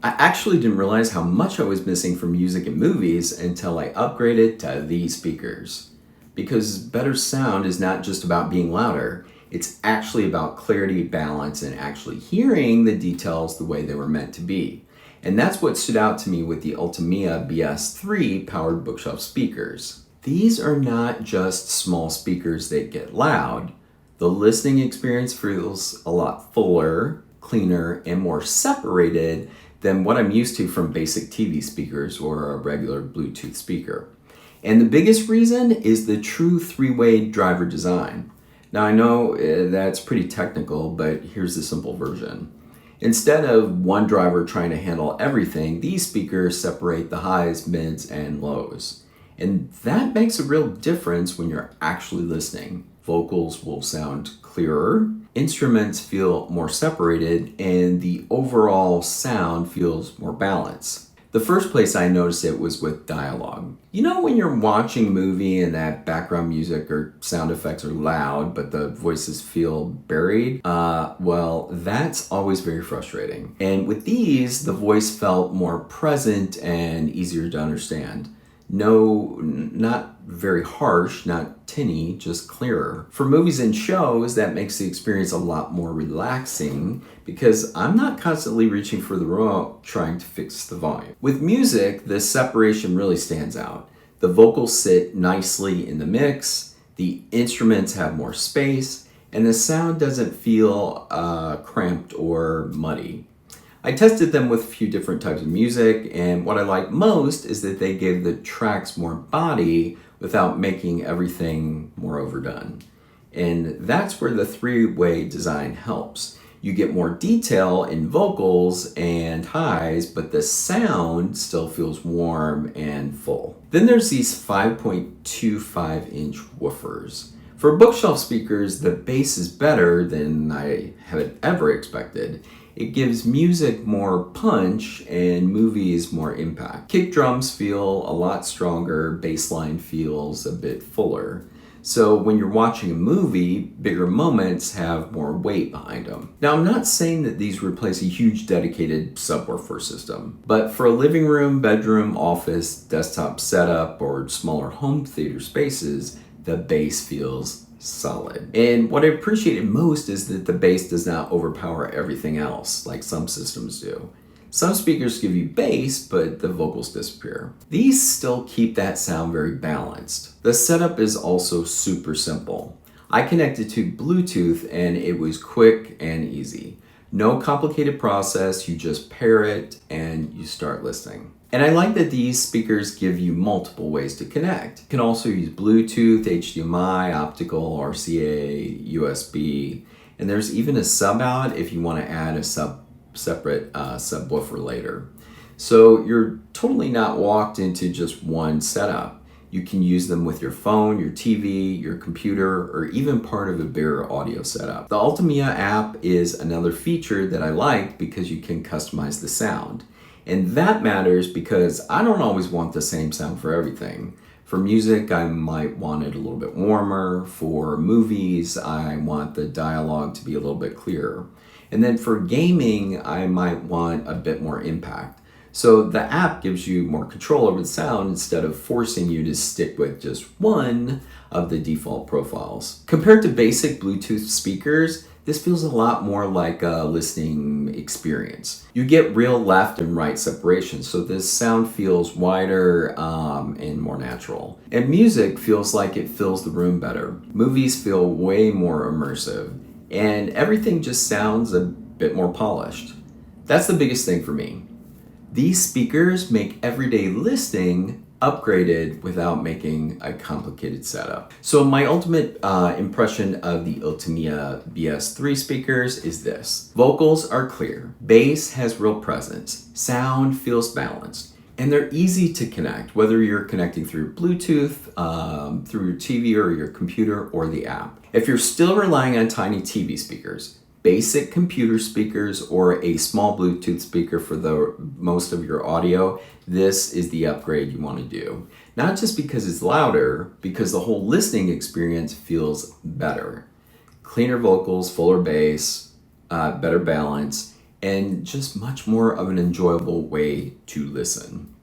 I actually didn't realize how much I was missing from music and movies until I upgraded to these speakers. Because better sound is not just about being louder, it's actually about clarity, balance, and actually hearing the details the way they were meant to be. And that's what stood out to me with the ULTIMEA BS-3 powered bookshelf speakers. These are not just small speakers that get loud. The listening experience feels a lot fuller, cleaner, and more separated than what I'm used to from basic TV speakers or a regular Bluetooth speaker. And the biggest reason is the true three-way driver design. Now I know that's pretty technical, but here's the simple version. Instead of one driver trying to handle everything, these speakers separate the highs, mids, and lows. And that makes a real difference when you're actually listening. Vocals will sound clearer, instruments feel more separated, and the overall sound feels more balanced. The first place I noticed it was with dialogue. You know when you're watching a movie and that background music or sound effects are loud, but the voices feel buried? Well, that's always very frustrating. And with these, the voice felt more present and easier to understand. No, not very harsh, not tinny, just clearer. For movies and shows, that makes the experience a lot more relaxing because I'm not constantly reaching for the remote trying to fix the volume. With music, the separation really stands out. The vocals sit nicely in the mix, the instruments have more space, and the sound doesn't feel cramped or muddy. I tested them with a few different types of music, and what I like most is that they gave the tracks more body without making everything more overdone. And that's where the three-way design helps. You get more detail in vocals and highs, but the sound still feels warm and full. Then there's these 5.25-inch woofers. For bookshelf speakers, the bass is better than I had ever expected. It gives music more punch and movies more impact. Kick drums feel a lot stronger, bass line feels a bit fuller. So when you're watching a movie, bigger moments have more weight behind them. Now I'm not saying that these replace a huge dedicated subwoofer system, but for a living room, bedroom, office, desktop setup, or smaller home theater spaces, the bass feels solid. And what I appreciated most is that the bass does not overpower everything else like some systems do. Some speakers give you bass, but the vocals disappear. These still keep that sound very balanced. The setup is also super simple. I connected to Bluetooth and it was quick and easy. No complicated process, you just pair it and you start listening. And I like that these speakers give you multiple ways to connect. You can also use Bluetooth, HDMI, optical, RCA, USB, and there's even a sub out if you want to add a separate subwoofer later. So you're totally not walked into just one setup. You can use them with your phone, your TV, your computer, or even part of a bigger audio setup. The ULTIMEA app is another feature that I like because you can customize the sound. And that matters because I don't always want the same sound for everything. For music, I might want it a little bit warmer. For movies, I want the dialogue to be a little bit clearer. And then for gaming, I might want a bit more impact. So the app gives you more control over the sound instead of forcing you to stick with just one of the default profiles. Compared to basic Bluetooth speakers, this feels a lot more like a listening experience. You get real left and right separation, so this sound feels wider and more natural. And music feels like it fills the room better. Movies feel way more immersive, and everything just sounds a bit more polished. That's the biggest thing for me. These speakers make everyday listening upgraded without making a complicated setup. So my ultimate impression of the ULTIMEA BS-3 speakers is this. Vocals are clear, bass has real presence, sound feels balanced, and they're easy to connect, whether you're connecting through Bluetooth, through your TV or your computer or the app. If you're still relying on tiny TV speakers, basic computer speakers, or a small Bluetooth speaker for the most of your audio, this is the upgrade you want to do. Not just because it's louder, because the whole listening experience feels better. Cleaner vocals, fuller bass, better balance, and just much more of an enjoyable way to listen.